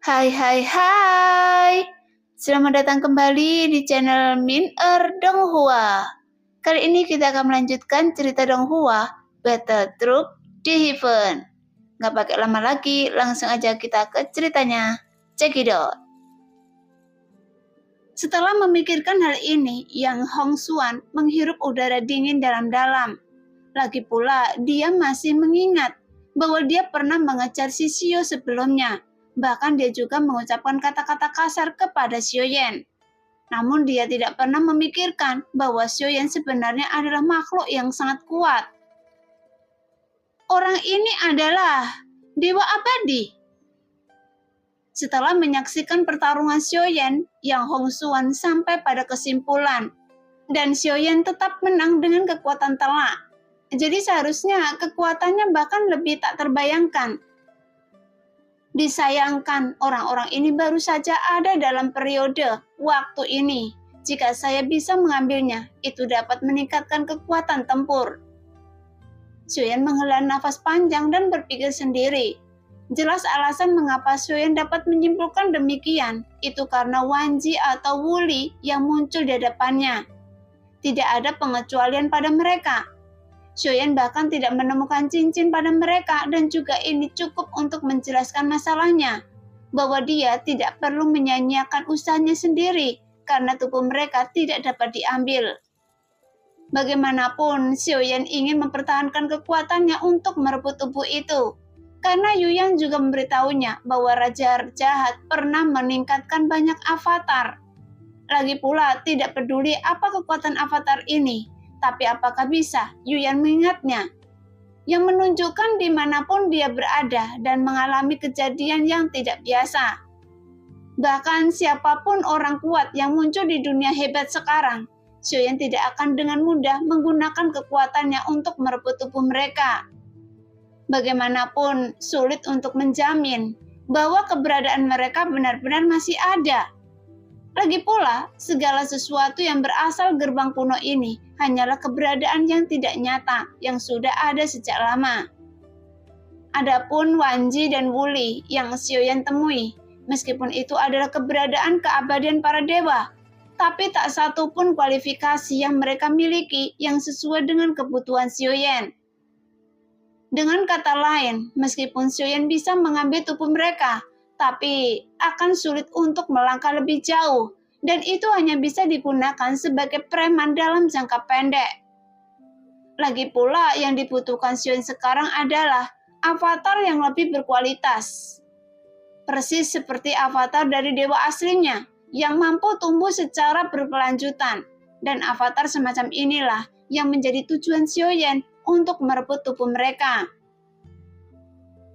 Hai hai hai. Selamat datang kembali di channel Min Donghua. Kali ini kita akan melanjutkan cerita Donghua, Battle Troop di Heaven. Gak pakai lama lagi, langsung aja kita ke ceritanya. Check it out. Setelah memikirkan hal ini, Yang Hong Xuan menghirup udara dingin dalam-dalam. Lagi pula, dia masih mengingat bahwa dia pernah mengejar si Xiao sebelumnya. Bahkan dia juga mengucapkan kata-kata kasar kepada Xiaoyan. Namun dia tidak pernah memikirkan bahwa Xiaoyan sebenarnya adalah makhluk yang sangat kuat. Orang ini adalah dewa abadi. Setelah menyaksikan pertarungan Xiaoyan, Yang Hong Xuan sampai pada kesimpulan, dan Xiaoyan tetap menang dengan kekuatan telak. Jadi seharusnya kekuatannya bahkan lebih tak terbayangkan. Disayangkan orang-orang ini baru saja ada dalam periode waktu ini. Jika saya bisa mengambilnya, itu dapat meningkatkan kekuatan tempur. Xiaoyan menghela nafas panjang dan berpikir sendiri. Jelas alasan mengapa Xiaoyan dapat menyimpulkan demikian, itu karena Wanji atau Wuli yang muncul di hadapannya. Tidak ada pengecualian pada mereka. Xiaoyan bahkan tidak menemukan cincin pada mereka dan juga ini cukup untuk menjelaskan masalahnya, bahwa dia tidak perlu menyanyiakan usahanya sendiri karena tubuh mereka tidak dapat diambil. Bagaimanapun, Xiaoyan ingin mempertahankan kekuatannya untuk merebut tubuh itu, karena Yu Yang juga memberitahunya bahwa Raja Jahat pernah meningkatkan banyak avatar. Lagi pula, tidak peduli apa kekuatan avatar ini, tapi apakah bisa Yu Yang mengingatnya? Yang menunjukkan dimanapun dia berada dan mengalami kejadian yang tidak biasa. Bahkan siapapun orang kuat yang muncul di dunia hebat sekarang, Xiaoyan tidak akan dengan mudah menggunakan kekuatannya untuk merebut tubuh mereka. Bagaimanapun sulit untuk menjamin bahwa keberadaan mereka benar-benar masih ada. Lagi pula, segala sesuatu yang berasal gerbang kuno ini hanyalah keberadaan yang tidak nyata yang sudah ada sejak lama. Adapun Wanji dan Wuli yang Xiaoyan temui, meskipun itu adalah keberadaan keabadian para dewa, tapi tak satu pun kualifikasi yang mereka miliki yang sesuai dengan kebutuhan Xiaoyan. Dengan kata lain, meskipun Xiaoyan bisa mengambil tubuh mereka, tapi akan sulit untuk melangkah lebih jauh, dan itu hanya bisa digunakan sebagai preman dalam jangka pendek. Lagi pula yang dibutuhkan Xiaoyan sekarang adalah avatar yang lebih berkualitas. Persis seperti avatar dari dewa aslinya, yang mampu tumbuh secara berkelanjutan, dan avatar semacam inilah yang menjadi tujuan Xiaoyan untuk merebut tubuh mereka.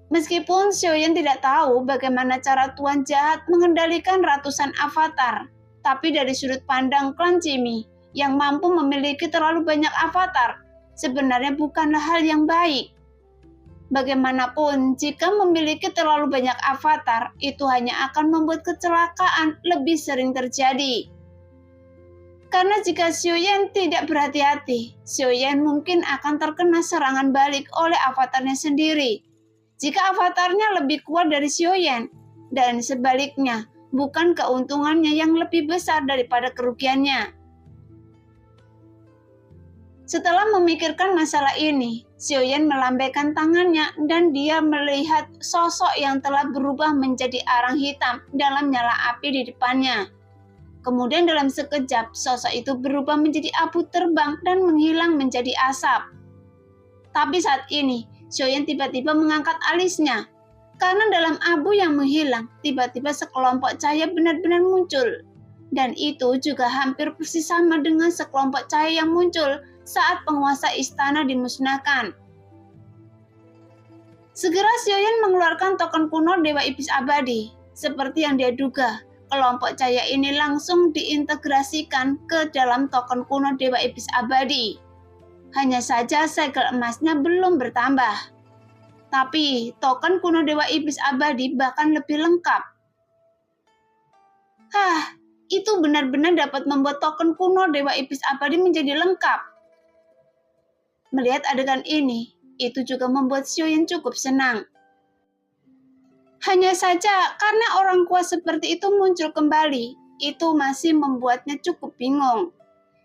Meskipun Xiaoyan tidak tahu bagaimana cara Tuan Jahat mengendalikan ratusan avatar, tapi dari sudut pandang klan Jimmy yang mampu memiliki terlalu banyak avatar, sebenarnya bukanlah hal yang baik. Bagaimanapun, jika memiliki terlalu banyak avatar, itu hanya akan membuat kecelakaan lebih sering terjadi. Karena jika Xiaoyan tidak berhati-hati, Xiaoyan mungkin akan terkena serangan balik oleh avatarnya sendiri. Jika avatarnya lebih kuat dari Xiaoyan, dan sebaliknya, bukan keuntungannya yang lebih besar daripada kerugiannya. Setelah memikirkan masalah ini, Xiaoyan melambaikan tangannya dan dia melihat sosok yang telah berubah menjadi arang hitam dalam nyala api di depannya. Kemudian dalam sekejap, sosok itu berubah menjadi abu terbang dan menghilang menjadi asap. Tapi saat ini, Xiaoyan tiba-tiba mengangkat alisnya. Karena dalam abu yang menghilang, tiba-tiba sekelompok cahaya benar-benar muncul. Dan itu juga hampir persis sama dengan sekelompok cahaya yang muncul saat penguasa istana dimusnahkan. Segera Xiaoyan mengeluarkan token kuno Dewa Iblis Abadi. Seperti yang dia duga, kelompok cahaya ini langsung diintegrasikan ke dalam token kuno Dewa Iblis Abadi. Hanya saja segel emasnya belum bertambah. Tapi token kuno Dewa Iblis Abadi bahkan lebih lengkap. Itu benar-benar dapat membuat token kuno Dewa Iblis Abadi menjadi lengkap. Melihat adegan ini, itu juga membuat Xiaoyan cukup senang. Hanya saja karena orang kuat seperti itu muncul kembali, itu masih membuatnya cukup bingung.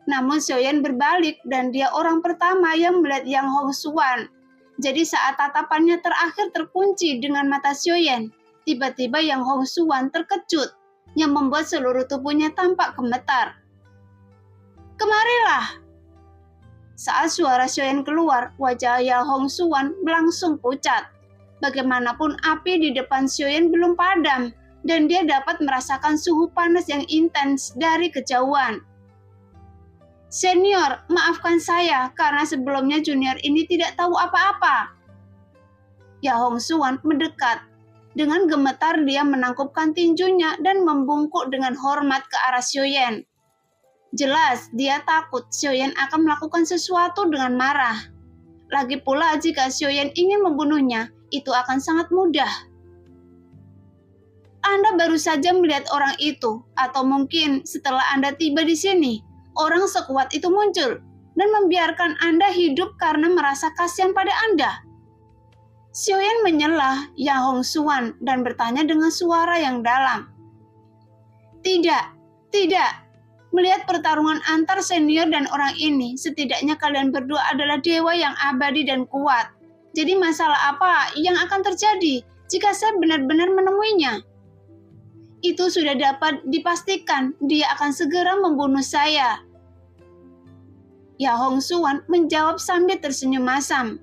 Namun Xiaoyan berbalik dan dia orang pertama yang melihat Yang Hongxuan. Jadi saat tatapannya terakhir terkunci dengan mata Xiaoyan, tiba-tiba Yang Hongxuan terkejut, yang membuat seluruh tubuhnya tampak gemetar. "Kemarilah!" Saat suara Xiaoyan keluar, wajah Yang Hongxuan langsung pucat. Bagaimanapun api di depan Xiaoyan belum padam, dan dia dapat merasakan suhu panas yang intens dari kejauhan. "Senior, maafkan saya karena sebelumnya junior ini tidak tahu apa-apa." Yang Hongxuan mendekat. Dengan gemetar dia menangkupkan tinjunya dan membungkuk dengan hormat ke arah Xiaoyan. Jelas dia takut Xiaoyan akan melakukan sesuatu dengan marah. Lagi pula jika Xiaoyan ingin membunuhnya, itu akan sangat mudah. "Anda baru saja melihat orang itu, atau mungkin setelah Anda tiba di sini, orang sekuat itu muncul dan membiarkan Anda hidup karena merasa kasihan pada Anda?" Xiaoyan menyela Yang Hongxuan dan bertanya dengan suara yang dalam. Tidak. Melihat pertarungan antar senior dan orang ini, setidaknya kalian berdua adalah dewa yang abadi dan kuat. Jadi masalah apa yang akan terjadi jika saya benar-benar menemuinya? Itu sudah dapat dipastikan, dia akan segera membunuh saya. Yang Hongxuan menjawab sambil tersenyum masam.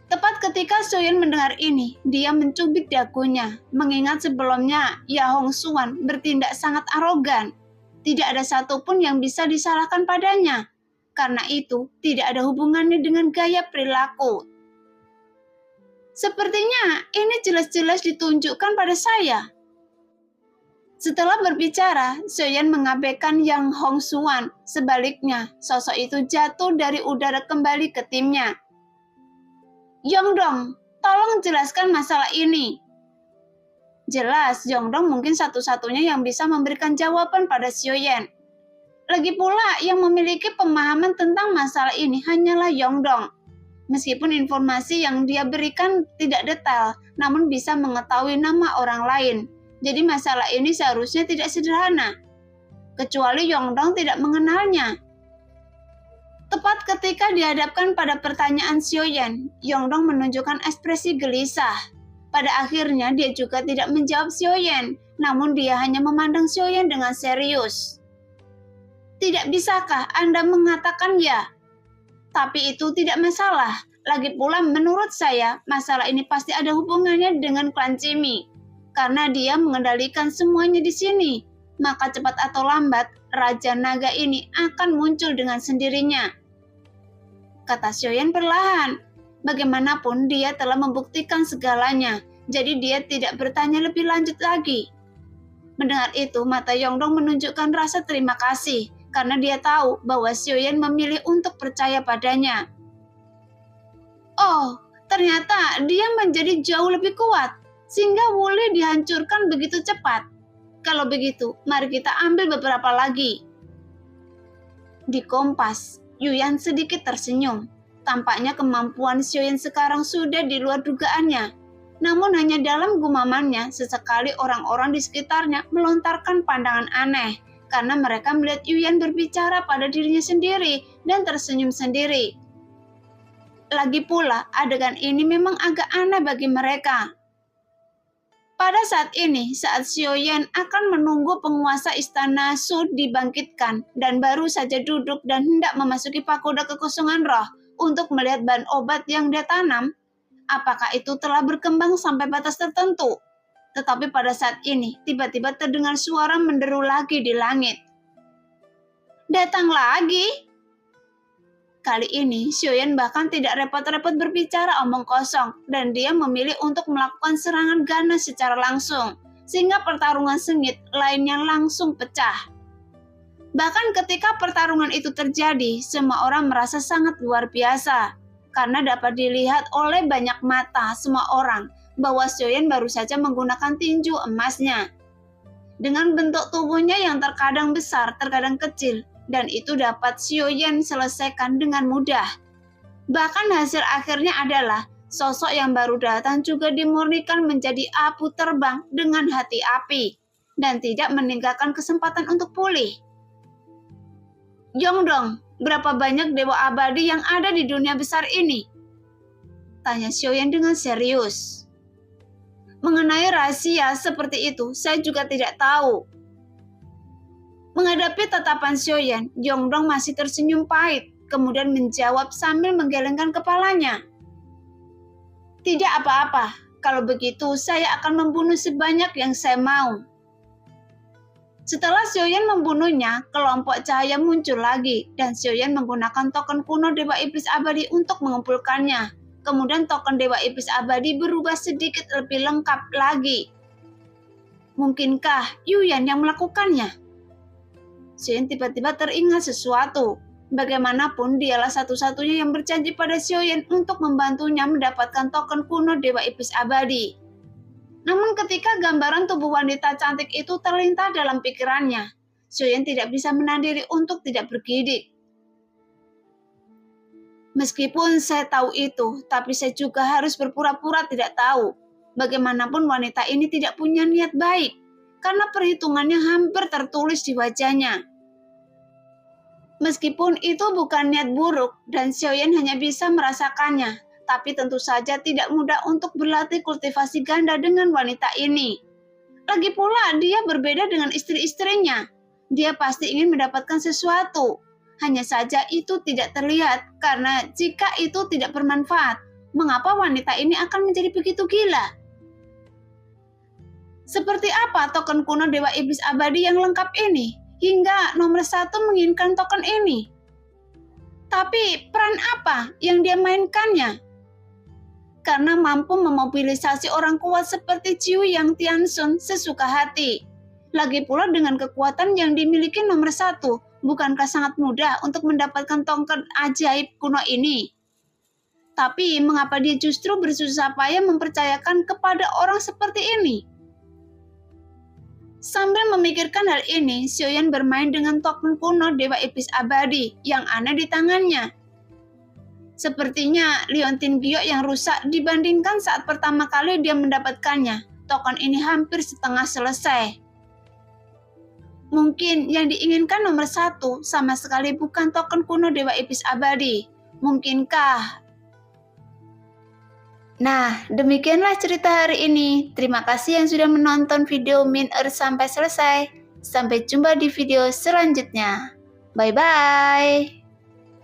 Tepat ketika Xiaoyan mendengar ini, dia mencubit dagunya, mengingat sebelumnya Yang Hongxuan bertindak sangat arogan. Tidak ada satupun yang bisa disalahkan padanya. Karena itu, tidak ada hubungannya dengan gaya perilaku. Sepertinya ini jelas-jelas ditunjukkan pada saya. Setelah berbicara, Xiaoyan mengabaikan Yang Hongxuan. Sebaliknya, sosok itu jatuh dari udara kembali ke timnya. "Yongdong, tolong jelaskan masalah ini." Jelas, Yongdong mungkin satu-satunya yang bisa memberikan jawaban pada Xiaoyan. Lagi pula, yang memiliki pemahaman tentang masalah ini hanyalah Yongdong. Meskipun informasi yang dia berikan tidak detail, namun bisa mengetahui nama orang lain. Jadi masalah ini seharusnya tidak sederhana. Kecuali Yongdong tidak mengenalnya. Tepat ketika dihadapkan pada pertanyaan Xiaoyan, Yongdong menunjukkan ekspresi gelisah. Pada akhirnya dia juga tidak menjawab Xiaoyan, namun dia hanya memandang Xiaoyan dengan serius. "Tidak bisakah Anda mengatakan ya? Tapi itu tidak masalah. Lagi pula menurut saya, masalah ini pasti ada hubungannya dengan klan Cimi. Karena dia mengendalikan semuanya di sini. Maka cepat atau lambat, Raja Naga ini akan muncul dengan sendirinya," kata Xiaoyan perlahan. Bagaimanapun dia telah membuktikan segalanya, jadi dia tidak bertanya lebih lanjut lagi. Mendengar itu, mata Yongdong menunjukkan rasa terima kasih, karena dia tahu bahwa Xiaoyan memilih untuk percaya padanya. "Oh, ternyata dia menjadi jauh lebih kuat, sehingga Wuli dihancurkan begitu cepat. Kalau begitu, mari kita ambil beberapa lagi." Di Kompas, Yuyan sedikit tersenyum. Tampaknya kemampuan Xiaoyan sekarang sudah di luar dugaannya. Namun hanya dalam gumamannya, sesekali orang-orang di sekitarnya melontarkan pandangan aneh karena mereka melihat Yuyan berbicara pada dirinya sendiri dan tersenyum sendiri. Lagi pula, adegan ini memang agak aneh bagi mereka. Pada saat ini, saat Xiaoyan akan menunggu penguasa istana Su dibangkitkan dan baru saja duduk dan hendak memasuki pagoda kekosongan roh untuk melihat bahan obat yang dia tanam, apakah itu telah berkembang sampai batas tertentu? Tetapi pada saat ini, tiba-tiba terdengar suara menderu lagi di langit. "Datang lagi?" Kali ini, Xiaoyan bahkan tidak repot-repot berbicara omong kosong, dan dia memilih untuk melakukan serangan ganas secara langsung, sehingga pertarungan sengit lainnya langsung pecah. Bahkan ketika pertarungan itu terjadi, semua orang merasa sangat luar biasa, karena dapat dilihat oleh banyak mata semua orang bahwa Xiaoyan baru saja menggunakan tinju emasnya. Dengan bentuk tubuhnya yang terkadang besar, terkadang kecil, dan itu dapat Xiaoyan selesaikan dengan mudah. Bahkan hasil akhirnya adalah Sosok yang baru datang juga dimurnikan menjadi apu terbang dengan hati api dan tidak meninggalkan kesempatan untuk pulih. Yongdong, berapa banyak dewa abadi yang ada di dunia besar ini? Tanya Xiaoyan dengan serius. Mengenai rahasia seperti itu, saya juga tidak tahu. Menghadapi tatapan Xiaoyan, Yongdong masih tersenyum pahit, kemudian menjawab sambil menggelengkan kepalanya. Tidak apa-apa, kalau begitu saya akan membunuh sebanyak yang saya mau. Setelah Xiaoyan membunuhnya, kelompok cahaya muncul lagi, dan Xiaoyan menggunakan token kuno Dewa Iblis Abadi untuk mengumpulkannya. Kemudian token Dewa Iblis Abadi berubah sedikit lebih lengkap lagi. Mungkinkah Yuyan yang melakukannya? Xiaoyan tiba-tiba teringat sesuatu. Bagaimanapun dialah satu-satunya yang berjanji pada Xiaoyan untuk membantunya mendapatkan token kuno Dewa Iblis Abadi. Namun ketika gambaran tubuh wanita cantik itu terlintas dalam pikirannya, Xiaoyan tidak bisa menahan diri untuk tidak bergidik. Meskipun saya tahu itu, tapi saya juga harus berpura-pura tidak tahu. Bagaimanapun wanita ini tidak punya niat baik, karena perhitungannya hampir tertulis di wajahnya. Meskipun itu bukan niat buruk dan Xiaoyan hanya bisa merasakannya, tapi tentu saja tidak mudah untuk berlatih kultivasi ganda dengan wanita ini. Lagi pula dia berbeda dengan istri-istrinya. Dia pasti ingin mendapatkan sesuatu. Hanya saja itu tidak terlihat karena jika itu tidak bermanfaat, mengapa wanita ini akan menjadi begitu gila? Seperti apa token kuno Dewa Iblis Abadi yang lengkap ini? Hingga nomor 1 menginginkan token ini. Tapi peran apa yang dia mainkannya? Karena mampu memobilisasi orang kuat seperti Jiu Yang Tianxun sesuka hati. Lagi pula dengan kekuatan yang dimiliki nomor 1, bukankah sangat mudah untuk mendapatkan token ajaib kuno ini? Tapi mengapa dia justru bersusah payah mempercayakan kepada orang seperti ini? Sambil memikirkan hal ini, Xiaoyan bermain dengan token kuno Dewa Iblis Abadi yang aneh di tangannya. Sepertinya Liontin Giok yang rusak dibandingkan saat pertama kali dia mendapatkannya. Token ini hampir setengah selesai. Mungkin yang diinginkan nomor 1 sama sekali bukan token kuno Dewa Iblis Abadi. Mungkinkah? Nah, demikianlah cerita hari ini. Terima kasih yang sudah menonton video Min Earth sampai selesai. Sampai jumpa di video selanjutnya. Bye-bye.